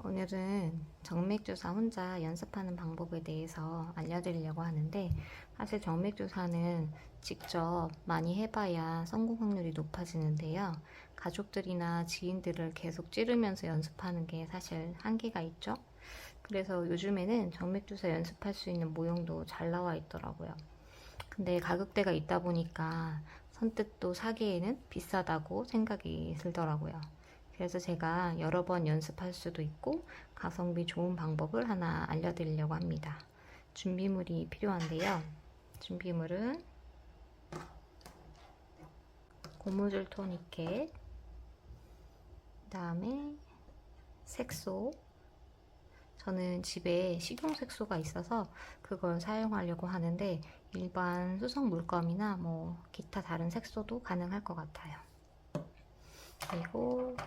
오늘은 정맥주사 혼자 연습하는 방법에 대해서 알려드리려고 하는데, 사실 정맥주사는 직접 많이 해봐야 성공 확률이 높아지는데요. 가족들이나 지인들을 계속 찌르면서 연습하는 게 사실 한계가 있죠. 그래서 요즘에는 정맥주사 연습할 수 있는 모형도 잘 나와 있더라고요. 근데 가격대가 있다 보니까 선뜻 또 사기에는 비싸다고 생각이 들더라고요. 그래서 제가 여러 번 연습할 수도 있고 가성비 좋은 방법을 하나 알려드리려고 합니다. 준비물이 필요한데요. 준비물은 고무줄 토니켓, 그 다음에 색소. 저는 집에 식용색소가 있어서 그걸 사용하려고 하는데, 일반 수성 물감이나 뭐 기타 다른 색소도 가능할 것 같아요. 그리고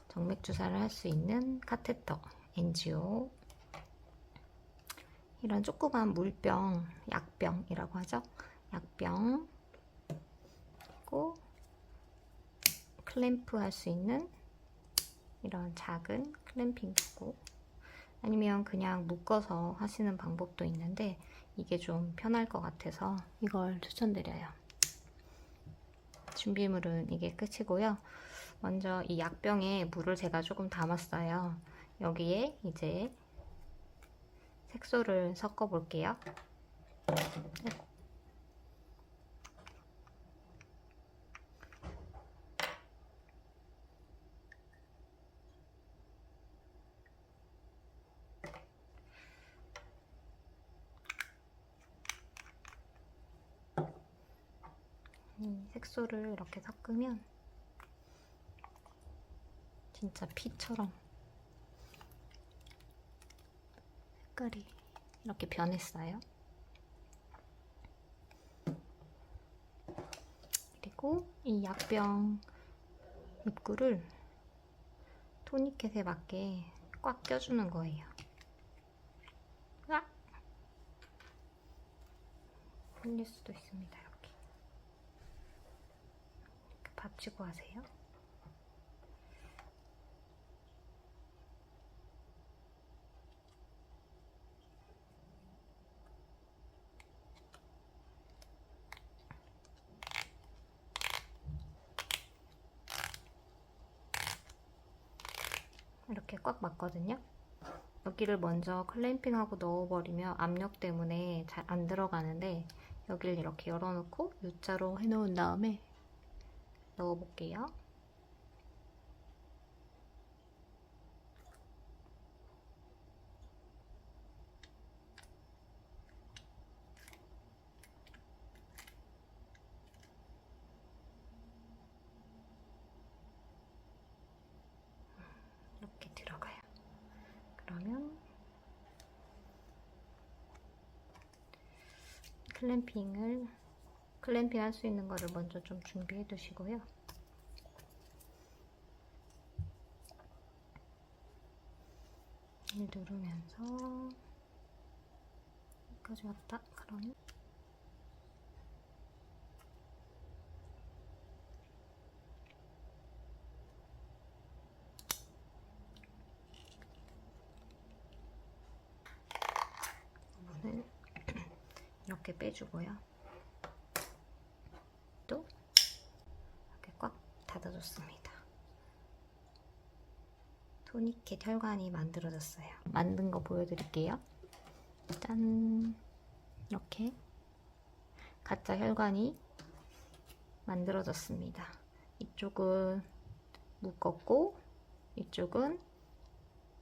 정맥 주사를 할 수 있는 카테터, 엔지오, 이런 조그만 물병, 약병이라고 하죠. 약병, 그리고 클램프 할 수 있는 이런 작은 클램핑 도구, 아니면 그냥 묶어서 하시는 방법도 있는데 이게 좀 편할 것 같아서 이걸 추천드려요. 준비물은 이게 끝이고요. 먼저 이 약병에 물을 제가 조금 담았어요. 여기에 이제 색소를 섞어 볼게요. 색소를 이렇게 섞으면 진짜 피처럼 색깔이 이렇게 변했어요. 그리고 이 약병 입구를 토니켓에 맞게 꽉 껴주는 거예요. 으악! 흘릴 수도 있습니다. 이렇게 받치고 하세요. 이렇게 꽉 맞거든요. 여기를 먼저 클램핑하고 넣어버리면 압력 때문에 잘 안 들어가는데, 여기를 이렇게 열어놓고 U자로 해놓은 다음에 넣어볼게요. 이렇게 들어가요. 그러면 클램핑 할 수 있는 거를 먼저 좀 준비해 두시고요. 누르면서 여기까지 왔다. 그러면 부분을 이렇게 빼주고요. 또 이렇게 꽉 닫아줬습니다. 토니켓 혈관이 만들어졌어요. 만든 거 보여드릴게요. 짠! 이렇게 가짜 혈관이 만들어졌습니다. 이쪽은 묶었고 이쪽은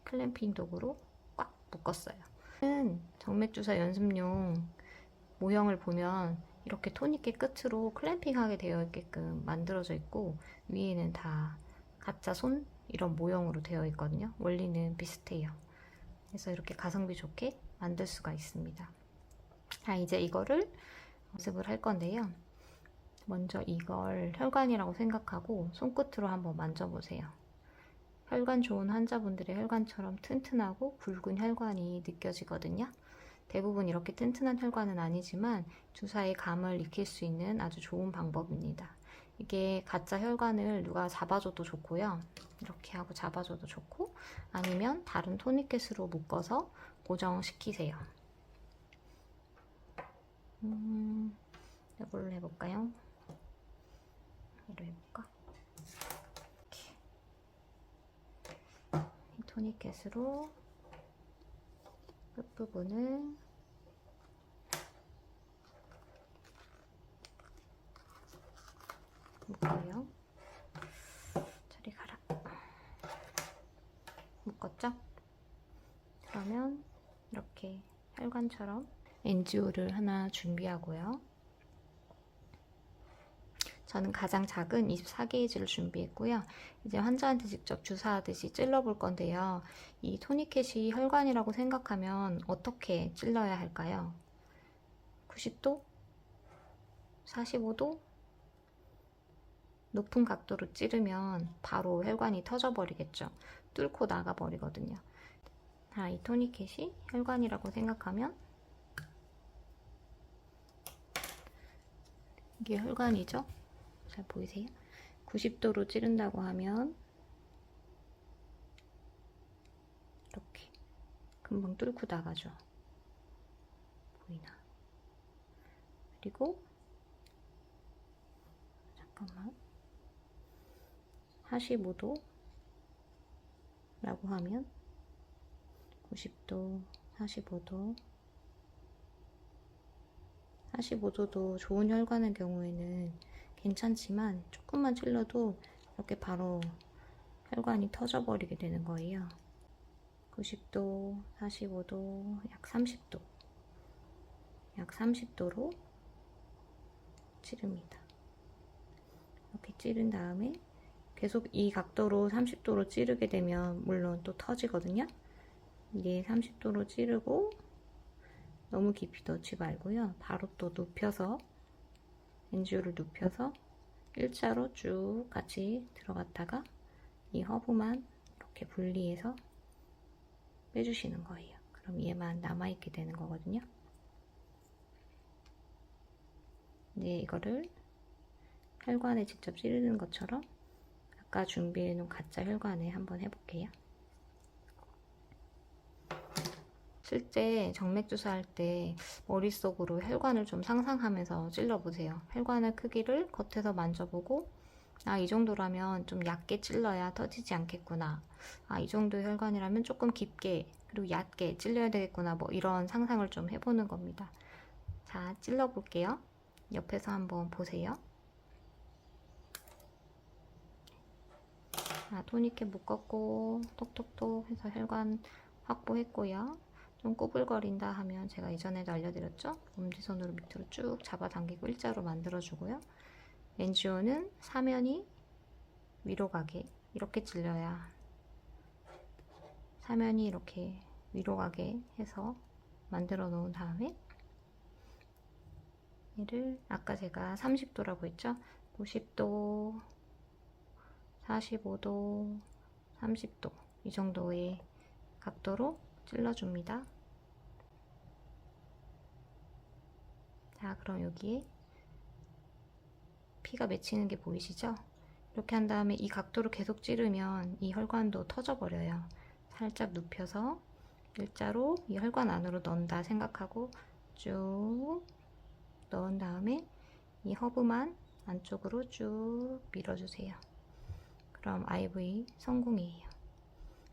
클램핑 도구로 꽉 묶었어요. 정맥주사 연습용 모형을 보면 이렇게 토니켓 끝으로 클램핑하게 되어 있게끔 만들어져 있고, 위에는 다 가짜 손 이런 모형으로 되어 있거든요. 원리는 비슷해요. 그래서 이렇게 가성비 좋게 만들 수가 있습니다. 이제 이거를 연습을 할 건데요. 먼저 이걸 혈관이라고 생각하고 손끝으로 한번 만져보세요. 혈관 좋은 환자분들의 혈관처럼 튼튼하고 굵은 혈관이 느껴지거든요. 대부분 이렇게 튼튼한 혈관은 아니지만 주사의 감을 익힐 수 있는 아주 좋은 방법입니다. 이게 가짜 혈관을 누가 잡아줘도 좋고요. 이렇게 하고 잡아줘도 좋고, 아니면 다른 토니켓으로 묶어서 고정시키세요. 이걸로 해볼까요? 이걸로 해볼까? 이렇게. 이 토니켓으로 끝부분을 묶어요. 저리 가라. 묶었죠? 그러면 이렇게 혈관처럼 NGO를 하나 준비하고요. 저는 가장 작은 24게이지를 준비했고요. 이제 환자한테 직접 주사하듯이 찔러볼 건데요. 이 토니켓이 혈관이라고 생각하면 어떻게 찔러야 할까요? 90도? 45도? 높은 각도로 찌르면 바로 혈관이 터져버리겠죠. 뚫고 나가버리거든요. 자, 이 토니켓이 혈관이라고 생각하면 이게 혈관이죠? 잘 보이세요? 90도로 찌른다고 하면 이렇게 금방 뚫고 나가죠. 보이나? 그리고 잠깐만 45도 라고 하면 90도, 45도 45도도 좋은 혈관의 경우에는 괜찮지만 조금만 찔러도 이렇게 바로 혈관이 터져버리게 되는 거예요. 90도, 45도, 약 30도 약 30도로 찌릅니다. 이렇게 찌른 다음에 계속 이 각도로 30도로 찌르게 되면 물론 또 터지거든요. 이게 30도로 찌르고 너무 깊이 넣지 말고요. 바로 또 눕혀서 NGO를 눕혀서 일자로 쭉 같이 들어갔다가 이 허브만 이렇게 분리해서 빼주시는 거예요. 그럼 얘만 남아있게 되는 거거든요. 이제 이거를 혈관에 직접 찌르는 것처럼 아까 준비해놓은 가짜 혈관에 한번 해볼게요. 실제 정맥 주사할 때 머릿속으로 혈관을 좀 상상하면서 찔러보세요. 혈관의 크기를 겉에서 만져보고 아, 이 정도라면 좀 얕게 찔러야 터지지 않겠구나. 아, 이 정도의 혈관이라면 조금 깊게 그리고 얕게 찔려야 되겠구나. 뭐 이런 상상을 좀 해보는 겁니다. 자, 찔러볼게요. 옆에서 한번 보세요. 자, 토니켓 묶었고 톡톡톡 해서 혈관 확보했고요. 좀 꼬불거린다 하면 제가 이전에도 알려드렸죠? 엄지손으로 밑으로 쭉 잡아당기고 일자로 만들어주고요. NGO는 사면이 위로 가게 이렇게 찔려야 사면이 이렇게 위로 가게 해서 만들어 놓은 다음에 얘를 아까 제가 30도라고 했죠? 90도, 45도, 30도 이 정도의 각도로 찔러줍니다. 자, 그럼 여기에 피가 맺히는 게 보이시죠? 이렇게 한 다음에 이 각도로 계속 찌르면 이 혈관도 터져버려요. 살짝 눕혀서 일자로 이 혈관 안으로 넣는다 생각하고 쭉 넣은 다음에 이 허브만 안쪽으로 쭉 밀어주세요. 그럼 IV 성공이에요.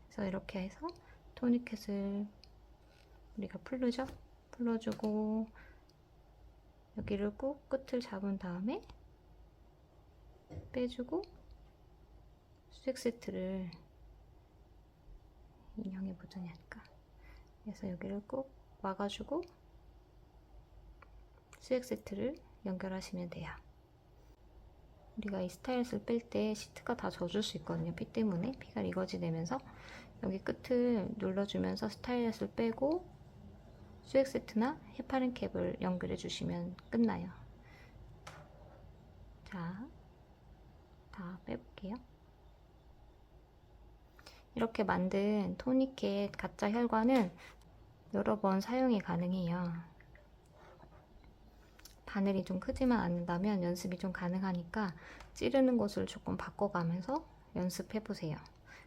그래서 이렇게 해서 토니켓을 우리가 풀르죠? 풀러주고 여기를 꾹 끝을 잡은 다음에 빼주고 수액 세트를 인형에 묻으니 하니까 그래서 여기를 꾹 와가지고 수액 세트를 연결하시면 돼요. 우리가 이 스타일렛을 뺄 때 시트가 다 젖을 수 있거든요. 피 때문에 피가 리거지 되면서 여기 끝을 눌러주면서 스타일렛을 빼고 수액 세트나 헤파린 캡을 연결해 주시면 끝나요. 자, 다 빼볼게요. 이렇게 만든 토니켓 가짜 혈관은 여러 번 사용이 가능해요. 바늘이 좀 크지만 않는다면 연습이 좀 가능하니까 찌르는 곳을 조금 바꿔가면서 연습해보세요.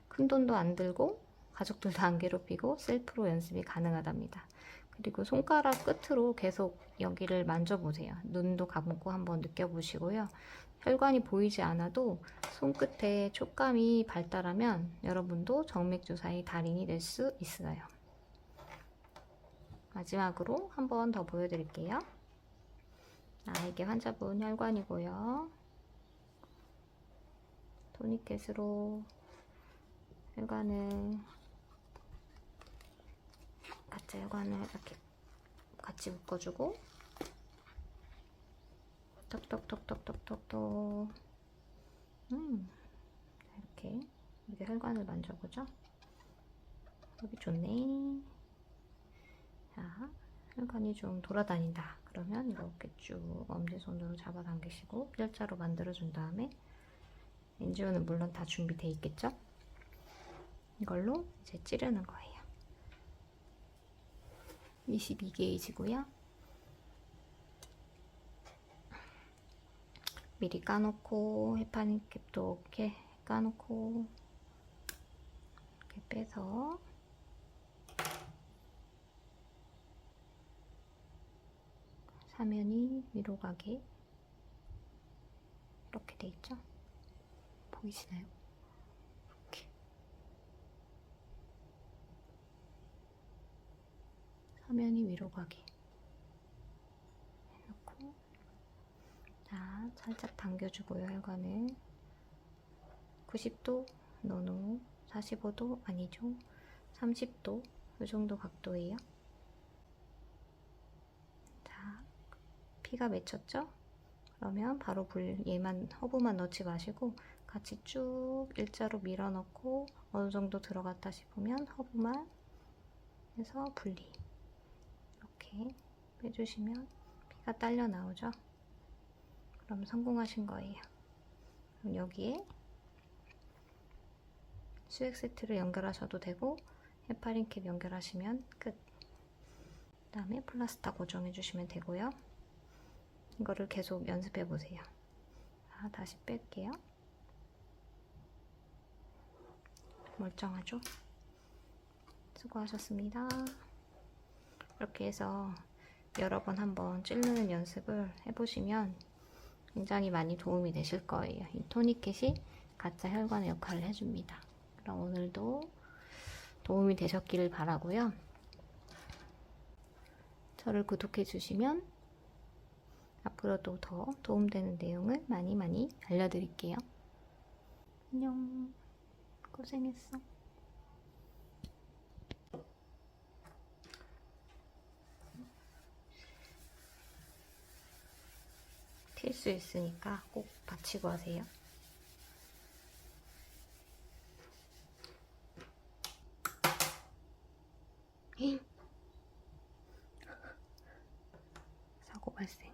큰 돈도 안 들고 가족들도 안 괴롭히고 셀프로 연습이 가능하답니다. 그리고 손가락 끝으로 계속 여기를 만져보세요. 눈도 감고 한번 느껴보시고요. 혈관이 보이지 않아도 손끝에 촉감이 발달하면 여러분도 정맥주사의 달인이 될 수 있어요. 마지막으로 한 번 더 보여드릴게요. 이게 환자분 혈관이고요. 토니켓으로 혈관을 가짜 혈관을 이렇게 같이 묶어주고 톡톡톡톡톡톡톡 이렇게 혈관을 만져보죠. 여기 좋네. 자, 혈관이 좀 돌아다닌다. 그러면 이렇게 쭉 엄지손으로 잡아당기시고 일자로 만들어준 다음에 엔지오는 물론 다 준비되어 있겠죠? 이걸로 이제 찌르는 거예요. 22게이지고요. 미리 까놓고 헤파린캡도 이렇게 까놓고 이렇게 빼서 사면이 위로 가게 이렇게 돼 있죠? 보이시나요? 이렇게 사면이 위로 가게 해놓고 자, 살짝 당겨주고요. 혈관을 90도 노노 45도 아니죠 30도 이 정도 각도예요. 자, 피가 맺혔죠? 그러면 바로 얘만 허브만 넣지 마시고 같이 쭉 일자로 밀어 넣고 어느 정도 들어갔다 싶으면 허브만 해서 분리 이렇게 빼주시면 피가 딸려 나오죠? 그럼 성공하신 거예요. 그럼 여기에 수액 세트를 연결하셔도 되고 헤파린캡 연결하시면 끝. 그 다음에 플라스타 고정해 주시면 되고요. 이거를 계속 연습해 보세요. 자, 다시 뺄게요. 멀쩡하죠? 수고하셨습니다. 이렇게 해서 여러 번 한번 찌르는 연습을 해보시면 굉장히 많이 도움이 되실 거예요. 이 토니켓이 가짜 혈관의 역할을 해줍니다. 그럼 오늘도 도움이 되셨기를 바라고요. 저를 구독해 주시면 앞으로도 더 도움되는 내용을 많이 알려드릴게요. 안녕. 고생했어. 튈 수 있으니까 꼭 받치고 하세요. 사고 발생.